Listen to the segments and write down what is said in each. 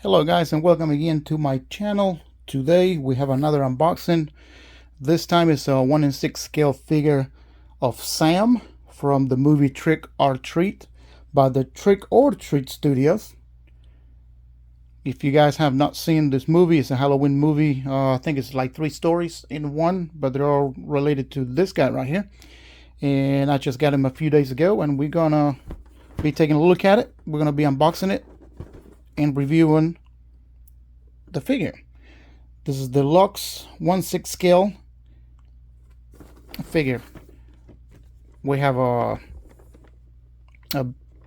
Hello guys, and welcome again to my channel. Today we have another unboxing. This time it's a 1/6 scale figure of Sam from the movie Trick or Treat by the Trick or Treat Studios. If you guys have not seen this movie, it's a Halloween movie. I think it's like 3 stories in one, but they're all related to this guy right here. And I just got him a few days ago, and we're gonna be taking a look at it. We're gonna be unboxing it and reviewing the figure. This is the Lux 1/6 scale figure. We have a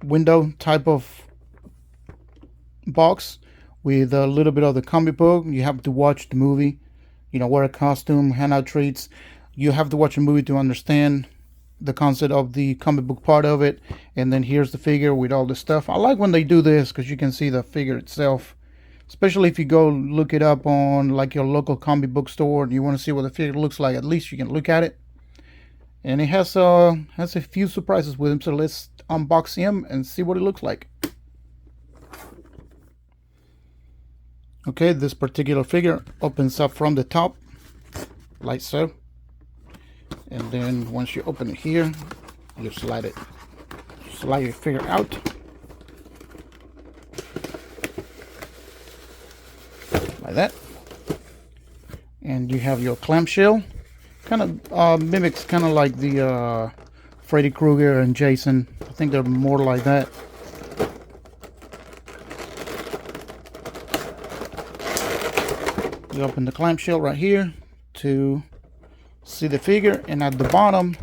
window type of box with a little bit of the comic book. You have to watch the movie, wear a costume, hand out treats. You have to watch a movie to understand the concept of the comic book part of it. And then here's the figure with all the stuff. I like when they do this because you can see the figure itself, especially if you go look it up on like your local comic book store and you want to see what the figure looks like. At least you can look at it. And it has a few surprises with him, so let's unbox him and see what it looks like. Okay, this particular figure opens up from the top like so. And then once you open it here, you slide your figure out like that, and you have your clamshell. Kind of mimics kind of like the Freddy Krueger and Jason. I think they're more like that. You open the clamshell right here to see the figure, and at the bottom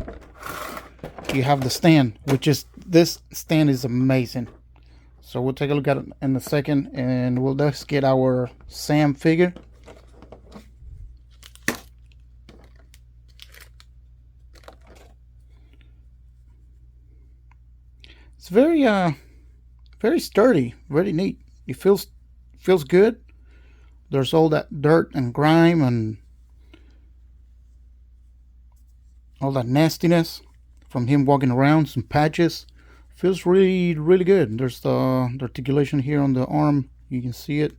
you have the stand, which is, this stand is amazing. So we'll take a look at it in a second, and we'll just get our Sam figure. It's very sturdy, very neat. It feels good. There's all that dirt and grime and all that nastiness from him walking around, some patches. Feels really good. There's the articulation here on the arm, you can see it.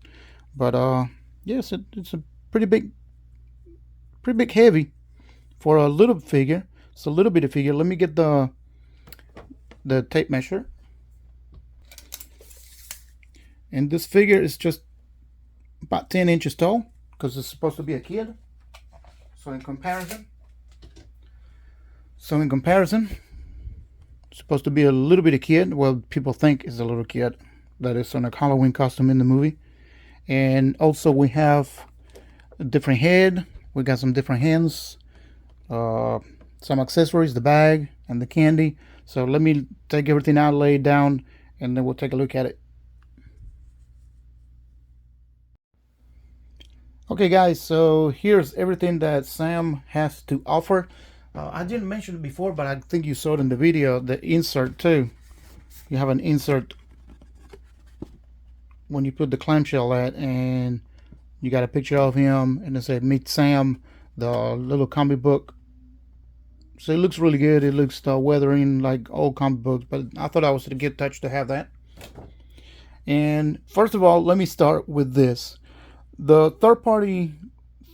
But yes, it's a pretty big heavy for a little figure. It's a little bitty figure. Let me get the tape measure. And this figure is just about 10 inches tall because it's supposed to be a kid. So in comparison, it's supposed to be a little bit of kid. Well, people think is a little kid that is on a Halloween costume in the movie. And also we have a different head. We got some different hands, some accessories, the bag and the candy. So let me take everything out, lay it down, and then we'll take a look at it. Okay guys, so here's everything that Sam has to offer. I didn't mention it before, but I think you saw it in the video, the insert too. You have an insert when you put the clamshell at, and you got a picture of him, and it said Meet Sam, the little comic book. So it looks really good. It looks weathering like old comic books, but I thought I was a good touch to have that. And first of all, let me start with this. The third-party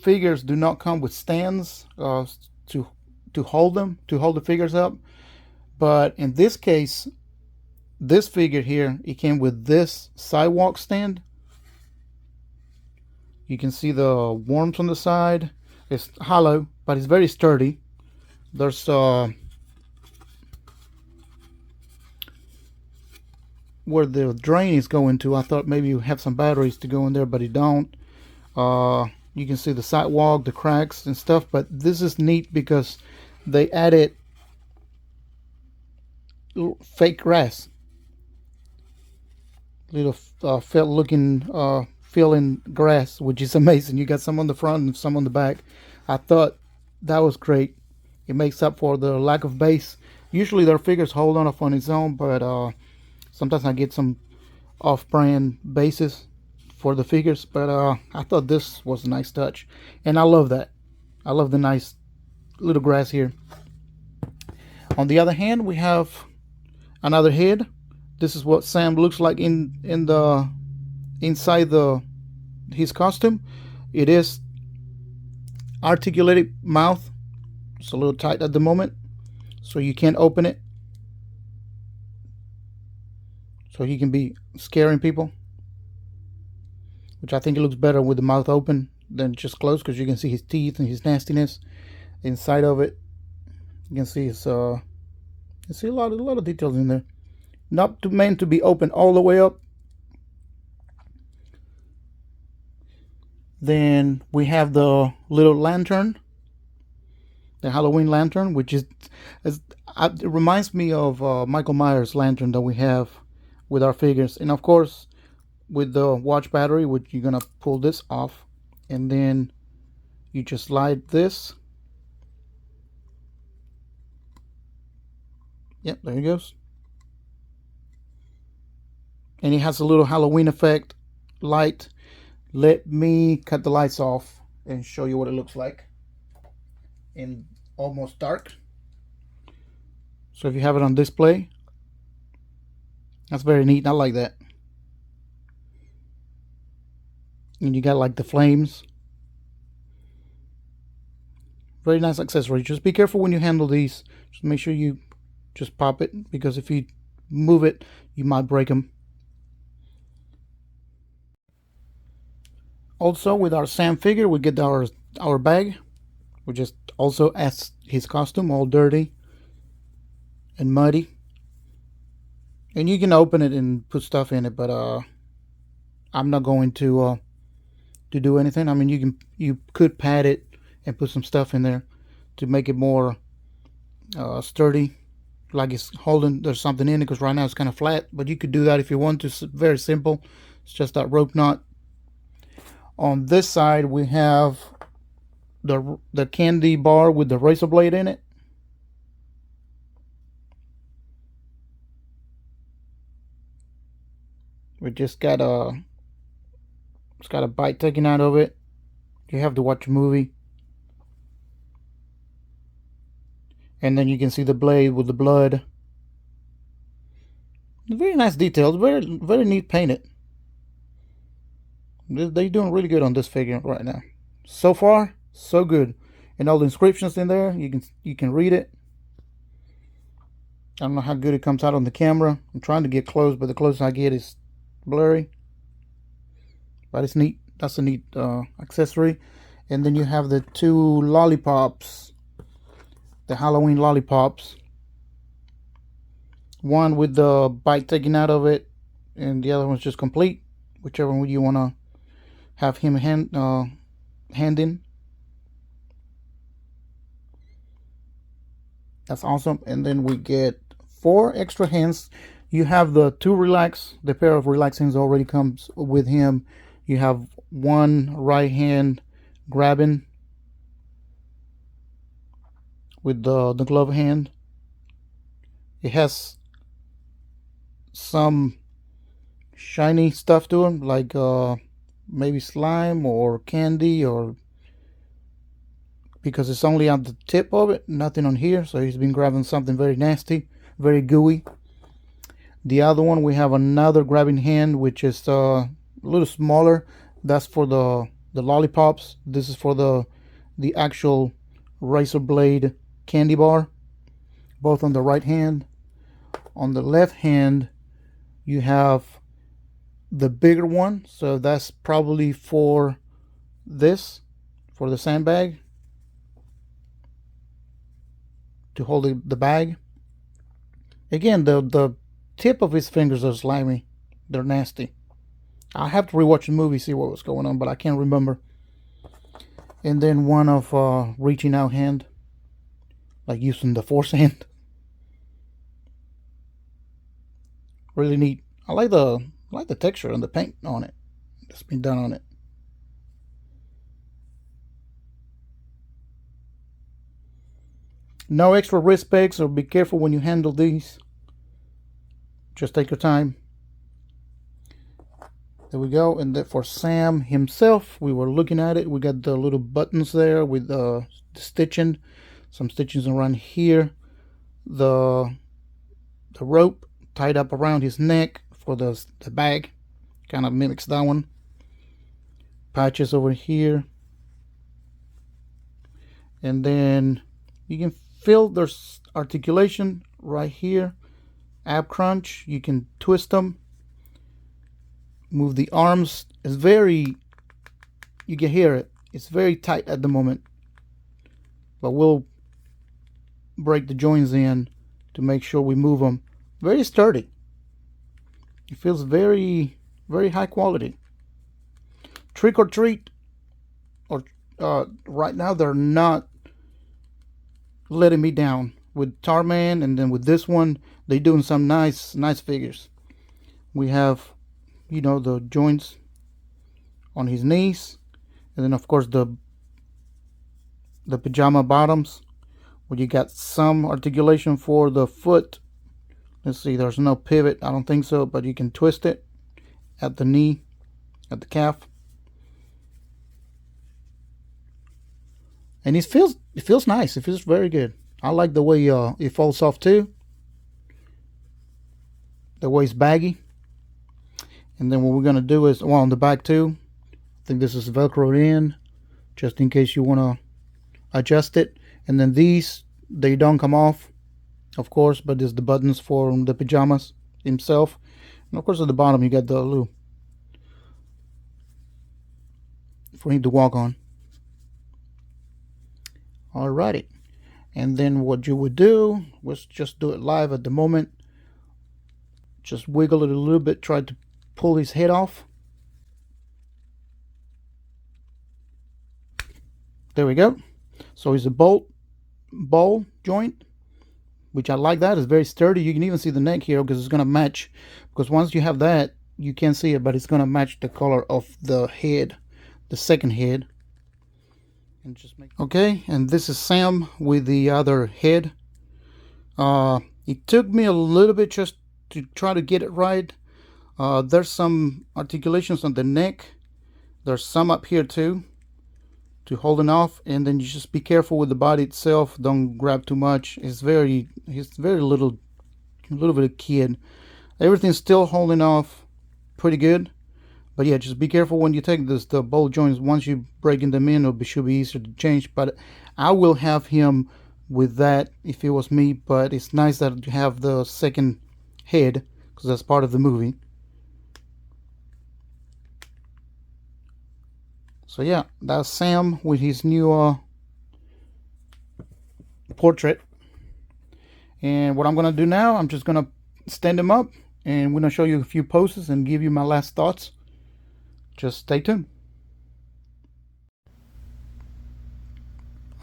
figures do not come with stands to hold the figures up. But in this case, this figure here, it came with this sidewalk stand. You can see the worms on the side. It's hollow, but it's very sturdy. There's where the drain is going to, I thought maybe you have some batteries to go in there, but you don't. You can see the sidewalk, the cracks and stuff, but this is neat because they added fake grass, little felt looking fill-in grass, which is amazing. You got some on the front and some on the back. I thought that was great. It makes up for the lack of base. Usually their figures hold on up on its own, but sometimes I get some off-brand bases for the figures, but I thought this was a nice touch, and I love that. I love the nice little grass here. On the other hand, we have another head. This is what Sam looks like in the inside his costume. It is articulated mouth. It's a little tight at the moment, so you can't open it, so he can be scaring people, which I think it looks better with the mouth open than just closed, because you can see his teeth and his nastiness inside of it. You can see his you see a lot of details in there. Not meant to be open all the way up. Then we have the little lantern, the Halloween lantern, which is it reminds me of Michael Myers lantern that we have with our figures. And of course, with the watch battery, which you're gonna pull this off, and then you just slide this. Yep, there he goes. And it has a little Halloween effect light. Let me cut the lights off and show you what it looks like in almost dark. So if you have it on display, that's very neat. I like that. And you got like the flames. Very nice accessory. Just be careful when you handle these. Just make sure you just pop it, because if you move it, you might break them. Also, with our Sam figure, we get our bag, which is also as his costume, all dirty and muddy. And you can open it and put stuff in it, but I'm not going to do anything. I mean, you could pad it and put some stuff in there to make it more sturdy, like it's holding, there's something in it, because right now it's kind of flat. But you could do that if you want to. It's very simple. It's just that rope knot. On this side, we have the candy bar with the razor blade in it. We just got it's got a bite taken out of it. You have to watch a movie. And then you can see the blade with the blood. Very nice details. Very, very neat painted. They're doing really good on this figure right now. So far, so good. And all the inscriptions in there, you can read it. I don't know how good it comes out on the camera. I'm trying to get close, but the closest I get is blurry. But it's neat. That's a neat accessory. And then you have the two lollipops, the Halloween lollipops. One with the bite taken out of it, and the other one's just complete. Whichever one you want to have him hand in. That's awesome. And then we get 4 extra hands. You have the 2 relax. The pair of relax hands already comes with him. You have one right hand grabbing with the glove hand. It has some shiny stuff to him, like maybe slime or candy, or because it's only on the tip of it, nothing on here. So he's been grabbing something very nasty, very gooey. The other one, we have another grabbing hand, which is a little smaller. That's for the lollipops. This is for the actual razor blade candy bar, both on the right hand. On the left hand, you have the bigger one, so that's probably for this, for the sandbag, to hold the bag. Again, the tip of his fingers are slimy. They're nasty. I have to rewatch the movie, see what was going on, but I can't remember. And then one of reaching out hand, like using the force hand. Really neat. I like the texture and the paint on it that's been done on it. No extra wrist pegs, so be careful when you handle these. Just take your time. There we go. And then for Sam himself, we were looking at it. We got the little buttons there with the stitching, some stitchings around here. The rope tied up around his neck for the bag, kind of mimics that one. Patches over here. And then you can feel there's articulation right here. Ab crunch, you can twist them. Move the arms. It's very, you can hear it. It's very tight at the moment. But we'll break the joints in to make sure we move them. Very sturdy. It feels very, very high quality. Trick or treat, or right now they're not letting me down. With Tarman and then with this one, they're doing some nice figures. We have, you know, the joints on his knees, and then of course the pajama bottoms, where you got some articulation for the foot. Let's see, there's no pivot, I don't think so, but you can twist it at the knee, at the calf. And it feels nice. It feels very good. I like the way it falls off too. The way it's baggy. And then what we're gonna do is, well, on the back too, I think this is velcroed in, just in case you wanna adjust it. And then these, they don't come off, of course, but there's the buttons for the pajamas himself. And of course at the bottom you got the little for him to walk on. Alrighty. And then what you would do, let's just do it live at the moment. Just wiggle it a little bit, try to pull his head off. There we go. So it's a ball joint, which I like that. It's very sturdy. You can even see the neck here because it's going to match. Because once you have that, you can't see it, but it's going to match the color of the head, the second head. And just make okay, and this is Sam with the other head. It took me a little bit just to try to get it right. There's some articulations on the neck. There's some up here too, to holding off, and then you just be careful with the body itself. Don't grab too much. It's very little bit of kid. Everything's still holding off pretty good. But yeah, just be careful when you take the bolt joints. Once you breaking them in, it should be easier to change. But I will have him with that if it was me. But it's nice that you have the second head, because that's part of the movie. So yeah, that's Sam with his new portrait. And what I'm gonna do now, I'm just gonna stand him up, and we're gonna show you a few poses and give you my last thoughts. Just stay tuned.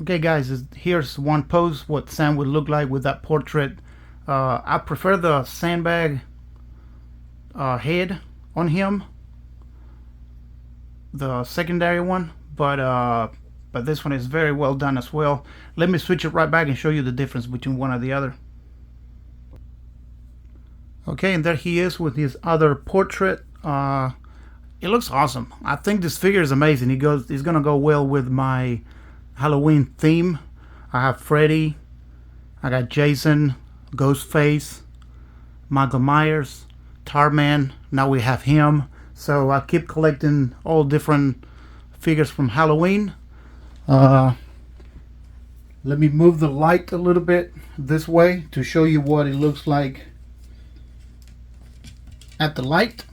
Okay guys, here's one pose what Sam would look like with that portrait. I prefer the sandbag head on him, the secondary one, but this one is very well done as well. Let me switch it right back and show you the difference between one or the other. Okay, and there he is with his other portrait. It looks awesome. I think this figure is amazing. He's gonna go well with my Halloween theme. I have Freddy, I got Jason, Ghostface, Michael Myers, Tarman. Now we have him. So I keep collecting all different figures from Halloween. Let me move the light a little bit this way to show you what it looks like at the light.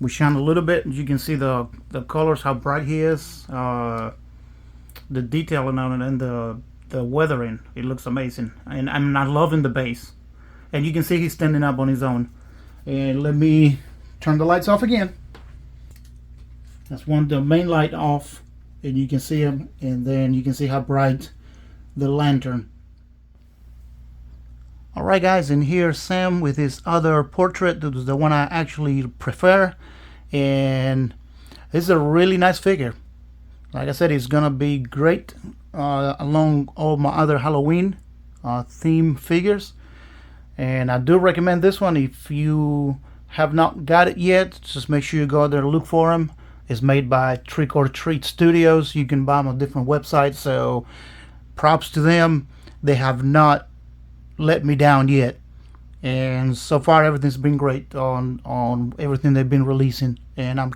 We shine a little bit, and you can see the colors, how bright he is, the detailing on it, and the weathering. It looks amazing, and I'm not loving the base. And you can see he's standing up on his own. And let me turn the lights off again. That's the main light off, and you can see him, and then you can see how bright the lantern. Alright guys, and here's Sam with his other portrait. This is the one I actually prefer, and this is a really nice figure. Like I said, it's gonna be great along all my other Halloween theme figures. And I do recommend this one if you have not got it yet, just make sure you go out there and look for them. It's made by Trick or Treat Studios. You can buy them on different websites, so props to them. They have not let me down yet, and so far everything's been great on everything they've been releasing, and I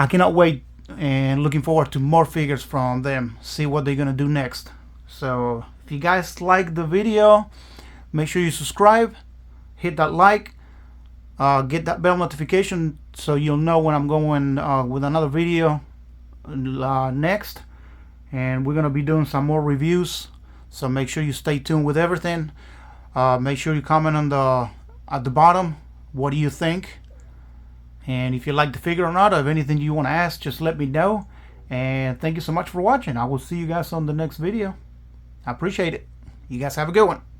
cannot wait and looking forward to more figures from them, see what they're gonna do next. So if you guys like the video, make sure you subscribe, hit that like, get that bell notification so you'll know when I'm going with another video next. And we're gonna be doing some more reviews, so make sure you stay tuned with everything. Make sure you comment on at the bottom, what do you think, and if you like the figure or not, or if anything you want to ask, just let me know. And thank you so much for watching. I will see you guys on the next video. I appreciate it. You guys have a good one.